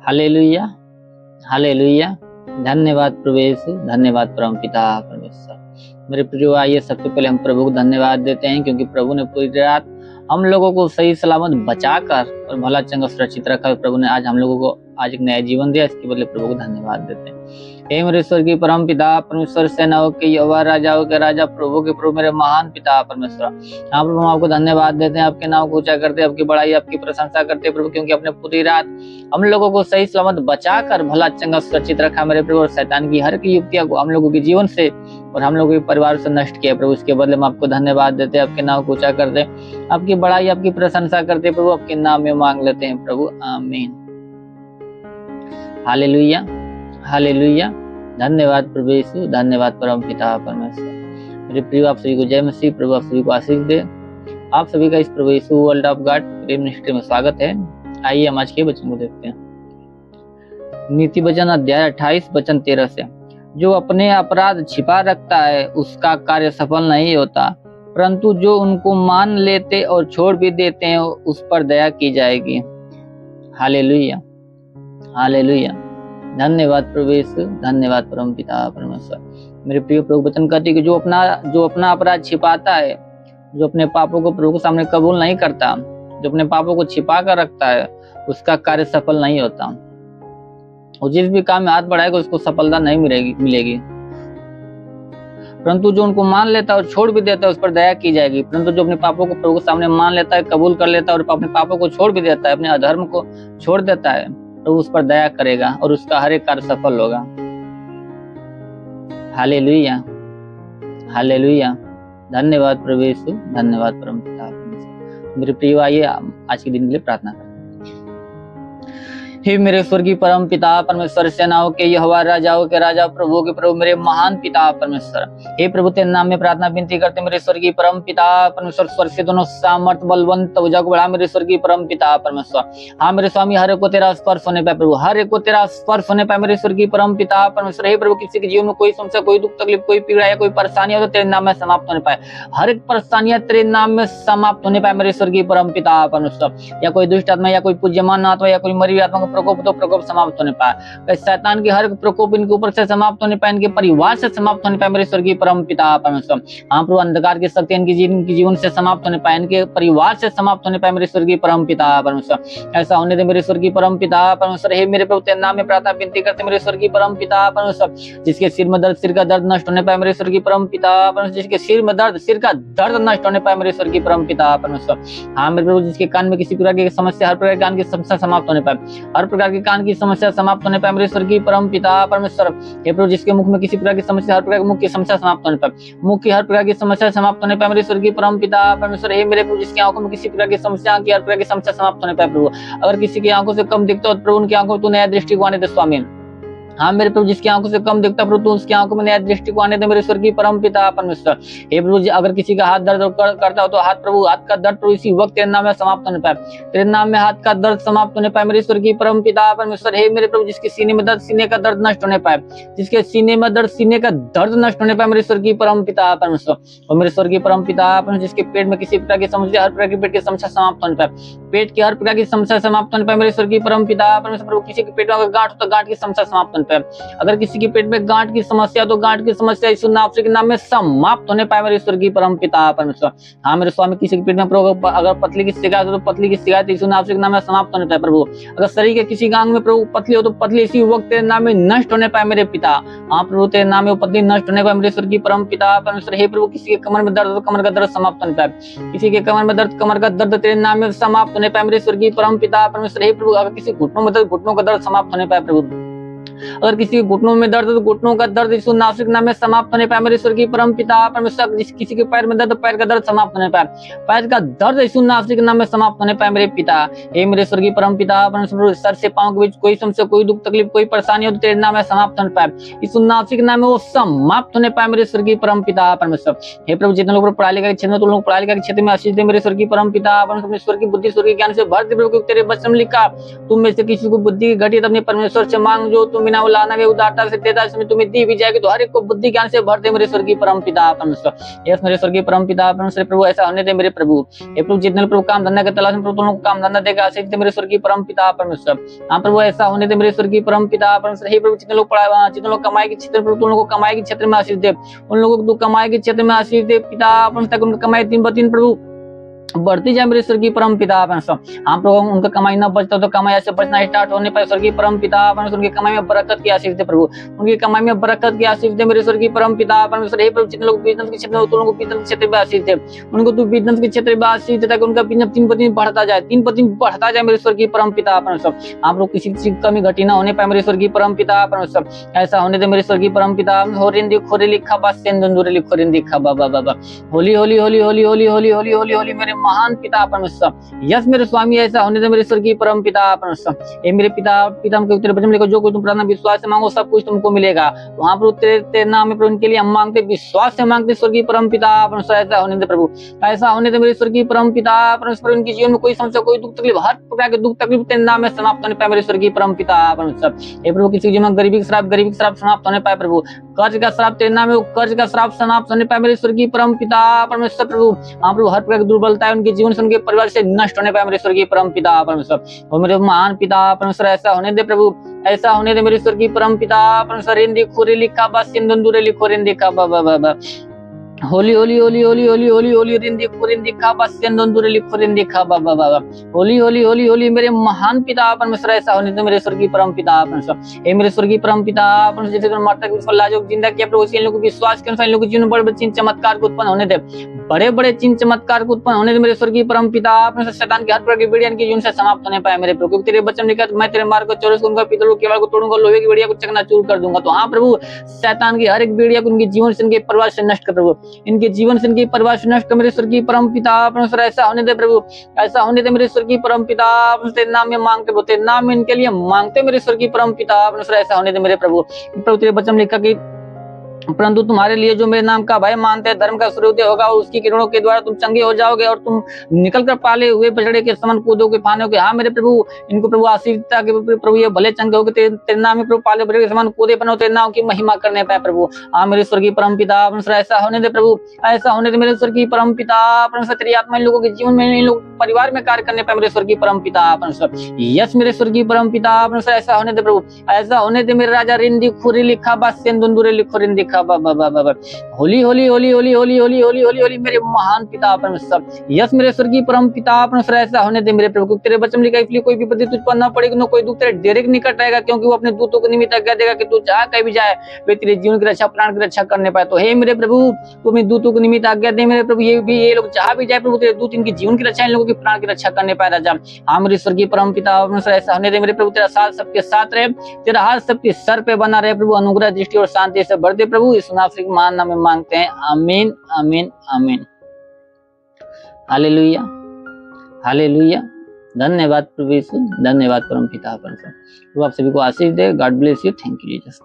Hallelujah, hallelujah. धन्यवाद प्रभु यीशु, धन्यवाद परमपिता परमेश्वर। मेरे प्रियो, आइए सबसे पहले हम प्रभु को धन्यवाद देते हैं क्योंकि प्रभु ने पूरी रात हम लोगों को सही सलामत बचाकर और भला चंगा सुरक्षित रखा। प्रभु ने आज हम लोगों को आज एक नया जीवन दिया, इसके बदले प्रभु को धन्यवाद देते हैं। हे मेरे स्वर्ग की परम पिता परमेश्वर, सेनाओं के यहोवा, राजाओं के राजा, प्रभु के प्रभु, मेरे महान पिता परमेश्वर, हाँ प्रभु, हम आपको धन्यवाद देते हैं, आपके नाम को ऊंचा करते हैं, आपकी बड़ाई आपकी प्रशंसा करते हैं प्रभु, क्योंकि आपने पूरी रात हम लोगों को सही सलामत बचाकर भला चंगा सुरक्षित रखा मेरे प्रभु। और शैतान की हर एक युक्तियां को हम लोगों के जीवन से और हम लोगों के परिवार से नष्ट किया प्रभु। इसके बदले हम आपको धन्यवाद देते हैं, आपके नाम को ऊंचा करते हैं, आपकी बड़ाई आपकी प्रशंसा करते हैं प्रभु, आपके नाम में मांग लेते हैं प्रभु, आमीन। Hallelujah, hallelujah. धन्यवाद प्रभु यीशु, धन्यवाद परम पिता परमेश्वर। मेरे प्रिय, आप सभी को जय मसीह। प्रभु आप सभी को आशीष दे। आप सभी का इस प्रभु यीशु वर्ल्ड ऑफ गॉड प्रेम मिनिस्ट्री में स्वागत है। आइए हम आज के वचन को देखते हैं। नीति वचन अध्याय 28 वचन 13 से। जो अपने अपराध छिपा रखता है उसका कार्य सफल नहीं होता, परंतु जो उनको मान लेते और छोड़ भी देते हैं उस पर दया की जाएगी। Hallelujah, hallelujah. धन्यवाद प्रभु यीशु, धन्यवाद परम पिता परमेश्वर। मेरे प्रिय, प्रभु वचन कहते हैं कि जो अपना अपराध छिपाता है, जो अपने पापों को प्रभु के सामने कबूल नहीं करता, जो अपने पापों को छिपा कर रखता है उसका कार्य सफल नहीं होता। और जिस भी काम में हाथ बढ़ाएगा उसको सफलता नहीं मिलेगी। परंतु जो उनको मान लेता है और छोड़ भी देता है उस पर दया की जाएगी। परंतु जो अपने पापों को प्रभु के सामने मान लेता है, कबूल कर लेता है और अपने पापों को छोड़ भी देता है, अपने अधर्म को छोड़ देता है, तो उस पर दया करेगा और उसका हर एक कार्य सफल होगा। Hallelujah, hallelujah. धन्यवाद प्रभु यीशु, धन्यवाद परम पिता परमेश्वर। मेरे प्रिय, आइए आज के दिन के लिए प्रार्थना करें। हे मेरे स्वर्गीय परम पिता परमेश्वर, सेनाओं के यहोवा, राजाओं के राजा, प्रभु के प्रभु, मेरे महान पिता परमेश्वर, हे प्रभु तेरे नाम में प्रार्थना विनती करते मेरे स्वर्गीय परम पिता परमेश्वर। स्वर्ग से दोनों सामर्थ बलवंत भुजा को बढ़ा मेरे स्वर्गीय परम पिता परमेश्वर। हाँ मेरे स्वामी, हर एक को तेरा स्पर्श होने पाए प्रभु, हर एक को तेरा स्पर्श होने पाए मेरे स्वर्गीय परम पिता परमेश्वर। हे प्रभु, किसी के जीवन में कोई समस्या, कोई दुख तकलीफ, कोई पीड़ा या कोई परेशानी हो तो तेरे नाम में समाप्त होने पाए। हर एक परेशानियां तेरे नाम में समाप्त होने पाए मेरे स्वर्गीय परम पिता परमेश्वर। या कोई दुष्ट आत्मा या कोई पूज्यमान आत्मा या कोई मरी हुई आत्मा प्रकोप तो प्रकोप समाप्त होने पाए। शैतान की हर प्रकोप इनके ऊपर से समाप्त होने पाए, इनके परिवार से समाप्त होने पाए मेरे स्वर्गीय परम पिता परमेश्वर। हाँ प्रभु, अंधकार की शक्ति इनकी जीवन से समाप्त होने पाए, इनके परिवार से समाप्त होने पाए मेरे स्वर्गीय परम पिता परमेश्वर। ऐसा होने दे मेरे स्वर्गीय परम पिता परमेश्वर। हे मेरे प्रभु तेरे नाम में प्रार्थना विनती करते मेरे स्वर्गीय परम पिता परमेश्वर। जिसके सिर में दर्द, सिर का दर्द नष्ट होने पाए मेरे स्वर्गीय परम पिता परमेश्वर। जिसके सिर में दर्द, सिर का दर्द नष्ट होने पाए मेरे स्वर्गीय परम पिता परमेश्वर। हाँ मेरे प्रभु, जिसके कान में किसी प्रकार की समस्या, हर प्रकार के कान की समस्या समाप्त होने पाए, हर प्रकार की कान की समस्या समाप्त होने पाए मेरे स्वर्गीय परम पिता परमेश्वर। हे प्रभु, जिसके मुख में किसी प्रकार की समस्या, हर प्रकार की मुख की समस्या समाप्त होने पाए, मुख की हर प्रकार की समस्या समाप्त होने पाए मेरे स्वर्गीय परम पिता परमेश्वर। हे मेरे प्रभु, जिसकी आंखों में किसी प्रकार की समस्या, की हर प्रकार की समस्या समाप्त होने पाए प्रभु। अगर किसी की आंखों से कम दिखता हो तो प्रभु उनकी आंखों में तू नया दृष्टि को आने दे स्वामी। हाँ मेरे प्रभु, जिसकी आंखों से कम दिखता प्रभु तो उसकी आंखों में नया दृष्टि को आने दे मेरे स्वर्गीय परम पिता परमेश्वर। हे प्रभु, अगर किसी का हाथ दर्द करता हो तो हाथ प्रभु, हाथ का दर्द प्रभु इसी वक्त तेरे नाम में समाप्त होने पाए, तेरे नाम में हाथ का दर्द समाप्त होने पाए मेरे स्वर्गीय परम पिता परमेश्वर। हे मेरे प्रभु, जिसके सीने में दर्द, सीने का दर्द नष्ट होने पाए, जिसके सीने में दर्द, सीने का दर्द नष्ट होने पाए मेरे स्वर्गीय परम पिता परमेश्वर। और मेरे स्वर्गीय परम पिता परमेश्वर, जिसके पेट में किसी प्रकार की समस्या, हर प्रकार की पेट की समस्या समाप्त होने पाए, पेट की हर प्रकार की समस्या समाप्त होने पाए मेरे स्वर्गीय परम पिता परमेश्वर। प्रभु, किसी के पेट में गांठ हो तो गांठ की समस्या समाप्त होने पाए, अगर किसी के पेट में गांठ की समस्या तो गांठ की समस्या यीशु नाम के नाम में समाप्त होने पाए मेरे स्वर्गीय परम पिता परमेश्वर। हाँ मेरे स्वामी, किसी के पेट में प्रभु अगर पतली की शिकायत हो तो पतली की शिकायत यीशु नाम के नाम में समाप्त होने पाए प्रभु। अगर शरीर के किसी अंग में प्रभु पतली हो तो पतली इसी वक्त तेरे नाम में नष्ट होने पाए मेरे पिता। हाँ प्रभु, तेरे नाम में पतली नष्ट होने पाए मेरे स्वर्गीय परम पिता परमेश्वर। हे प्रभु, किसी के कमर में दर्द हो तो कमर का दर्द समाप्त होने पाए, किसी के कमर में दर्द, कमर का दर्द तेरे नाम में समाप्त होने पाए मेरे स्वर्गीय परम पिता परमेश्वर। हे प्रभु, अगर किसी घुटनों में दर्द, घुटनों का दर्द समाप्त होने पाए प्रभु। अगर किसी के घुटनों में दर्द तो घुटनों का दर्द यीशु नासरिक नाम में समाप्त होने पाए मेरे स्वर्गीय परम पिता परमेश्वर। किसी के पैर में दर्द, पैर का दर्द समाप्त होने पाए, पैर का दर्द यीशु नासरिक नाम में समाप्त होने पाए मेरे पिता। हे मेरे स्वर्गीय परम पिता परमेश्वर, सर से पांव के बीच कोई समस्या, कोई दुख तकलीफ, कोई परेशानी हो तो तेरे नाम में समाप्त होने पाए, यीशु नासरिक नाम में वो समाप्त होने पाए मेरे स्वर्गीय परम पिता परमेश्वर। हे प्रभु, जितने लोग पढ़ाई लिखाई के क्षेत्र में, तो लोग पढ़ाई लिखाई के क्षेत्र में आशीष दे मेरे स्वर्गीय परम पिता परमेश्वर। स्वर्गीय बुद्धि, स्वर्गीय ज्ञान से भर दे प्रभु, तेरे वचन लिखा तुम में से किसी को बुद्धि की घटी अपने परमेश्वर से मांग, जो तुम बिना उलाना वे उदारता से देता समय तुम्हें दी भी जाएगी, तो हर एक को बुद्धि ज्ञान से भर दे मेरे स्वर्गीय परम पिता परमेश्वर। यस मेरे स्वर्गीय परम पिता परमेश्वर प्रभु, ऐसा होने दे मेरे प्रभु। हे प्रभु, जितने प्रभु काम धंधा के तलाश में प्रभु, तुम लोग काम धंधा देगा आशीष दे मेरे स्वर्गीय परम पिता परमेश्वर। हाँ प्रभु, ऐसा होने दे मेरे स्वर्गीय परम पिता परमेश्वर। हे प्रभु, जितने लोग पढ़ा, जितने लोग कमाई के क्षेत्र में, तुम लोगों को कमाई के क्षेत्र में आशीष दे, उन लोगों को तू कमाई के क्षेत्र में आशीष दे पिता परमेश्वर, ताकि उनकी कमाई 3/3 प्रभु बढ़ती जाए मेरे स्वर्गीय परम पिता परमेश्वर। हम प्रभु, उनका कमाई ना बचता तो कमाई ऐसे बचना स्टार्ट होने पर स्वर्गीय परम पिता परमेश्वर, उनकी कमाई में बरकत की आशीष दे प्रभु, उनकी कमाई में बरकत की आशीष दे मेरे स्वर्गीय परम पिता परमेश्वर। हे प्रभु, जितने लोग बिजनेस के क्षेत्र में, उनको बिजनेस के क्षेत्र में आशीष दे, उनको तू बिजनेस के क्षेत्र में आशीष दे, ताकि उनका बिजनेस 3/3 बढ़ता जाए, 3/3 बढ़ता जाए मेरे स्वर्गीय परम पिता परमेश्वर। हम लोग किसी चीज की कमी घटी ना होने पाए मेरे स्वर्गीय परम पिता परमेश्वर। ऐसा होने दे मेरे स्वर्गीय परम पिता। होरिंदी खोरे लिखा बस सेंदुरे लिखो रिंदी खा बाबा बाबा। होली होली होली होली होली होली होली होली होली मेरे महान पिता परमेश्वर। यस मेरे स्वामी, ऐसा होने दे मेरे स्वर्गीय परम पिता परमेश्वर। ये मेरे पिता के तेरे वचन लिखो, जो कोई तुम प्रार्थना विश्वास से मांगो सब कुछ तुमको मिलेगा। वहां पर तेरे नाम में प्रभु, उनके लिए हम मांगते विश्वास से मांगते स्वर्गीय परम पिता परमेश्वर। ऐसा होने दे प्रभु, ऐसा होने दे मेरे स्वर्गीय परम पिता परमेश्वर। उनके जीवन में कोई समस्या, कोई दुख तकलीफ, हर प्रकार के दुख तकलीफ तेरे नाम में समाप्त होने पाए मेरे स्वर्गीय परम पिता परमेश्वर। हे प्रभु, किसी जीवन में गरीबी का श्राप समाप्त होने पाए प्रभु, कर्ज का श्राप तेरे नाम में, कर्ज का श्राप समाप्त होने पाए मेरे स्वर्गीय परम पिता परमेश्वर प्रभु। हाँ प्रभु, हर प्रकार की दुर्बलता है उनके जीवन से, उनके परिवार से नष्ट होने पाए मेरे स्वर्गीय परम पिता परमेश्वर। और मेरे महान पिता परमेश्वर, ऐसा होने दे प्रभु, ऐसा होने दे मेरे स्वर्गीय परम पिता परमेश्वर। रिंदी खोरे लिखा बस सिंदूरे लिखो रिंदी का बाबा बाबा। होली होली होली होली होली होली होली रिंदी खोरिंदी खा बस सिंदूरे लिखो रिंदी खा बाबा बाबा। होली होली होली होली मेरे महान पिता परमेश्वर। ऐसा होने दे मेरे स्वर्गीय परम पिता परमेश्वर। हे मेरे स्वर्गीय परम पिता परमेश्वर, जैसे तुमने मरता के लाजवाब जिंदा किया प्रभु, इन लोगों को विश्वास के अनुसार इन लोगों के जीवन में बड़े चिन्ह चमत्कार को उत्पन्न होने दे, बड़े बड़े चिन्ह चमत्कार को उत्पन्न होने दे मेरे स्वर्गीय परम पिता परमेश्वर। शैतान के हर प्रकार की बेड़ियां के जीवन से समाप्त होने पाए मेरे प्रभु, क्योंकि तेरे वचन लिखा मैं तेरे मार्ग को 24 उनका पितरों के केवल को तोड़ूंगा, लोहे की बेड़िया को चकनाचूर कर दूंगा। तो हाँ प्रभु, शैतान की हर एक बेड़िया को उनके जीवन से, इनके परिवार से नष्ट कर प्रभु, इनके जीवन से, इनके परिवार से नष्ट कर मेरे स्वर्गीय परम पिता परमेश्वर। ऐसा होने दे प्रभु, ऐसा होने दे मेरे स्वर्गीय परम पिता परमेश्वर। तेरे नाम में मांगते प्रभु, तेरे नाम में इनके लिए मांगते मेरे स्वर्गीय परम पिता परमेश्वर। ऐसा होने दे मेरे प्रभु। प्रभु तेरे वचन लिखा कि परंतु तुम्हारे लिए जो मेरे नाम का भय मानते हैं, धर्म का सूर्योदय होगा और उसकी किरणों के द्वारा तुम चंगे हो जाओगे और तुम निकल कर पाले हुए बछड़े के समान कूदोगे फानोगे। हाँ मेरे प्रभु, इनको प्रभु आशीष के प्रभु ये भले चंगे होगे, तेरे नाम में प्रभु पाले बछड़े के समान कूदे बनो, तेरे नाम की महिमा करने पाए प्रभु। हाँ मेरे स्वर्गीय परम पिता परमेश्वर, ऐसा होने दे प्रभु, ऐसा होने दे मेरे स्वर्गीय परम पिता परमेश्वर। तेरी आत्मा इन लोगों के जीवन में, इन लोग परिवार में कार्य करने पाए मेरे स्वर्गीय परम पिता परमेश्वर। यस मेरे स्वर्गीय परम पिता परमेश्वर, ऐसा होने दे प्रभु, ऐसा होने दे मेरे राजा। रिंदी खुरी लिखा बस सिंदूरे लिखो रिंदी खा बाबा बाबा। होली होली होली होली होली होली होली होली होली मेरे महान पिता परमेश्वर। यस मेरे स्वर्गीय परम पिता परमेश्वर, ऐसा होने दे मेरे प्रभु। तेरे वचन लिखा, इसलिए कोई विपत्ति तुझ पर न पड़ेगी, न कोई दुख तेरे डेरे के निकट रहेगा, क्योंकि वो अपने दूतों को निमित्त आज्ञा देगा कि तू जहाँ कहीं भी जाए वे तेरे जीवन की रक्षा, प्राण की रक्षा करने पाए। तो हे मेरे प्रभु, तू अपने दूतों को निमित्त आज्ञा दे मेरे प्रभु, ये लोग जहाँ भी जाए प्रभु, तेरे दूत इनकी जीवन की रक्षा, इन लोगों की प्राण की रक्षा करने पाए राजा। हाँ मेरे स्वर्गीय परम पिता परमेश्वर, ऐसा होने दे मेरे प्रभु। तेरा साथ सबके साथ रहे, तेरा हाथ सबके सर पे बना रहे प्रभु, अनुग्रह दृष्टि और शांति से भर दे प्रभु। इस नाम महान नाम में मांगते हैं, आमीन आमीन आमीन। Hallelujah hallelujah. धन्यवाद प्रभु यीशु, धन्यवाद परम पिता परमेश्वर। प्रभु आप सभी को आशीष दे। God bless you. Thank you Jesus.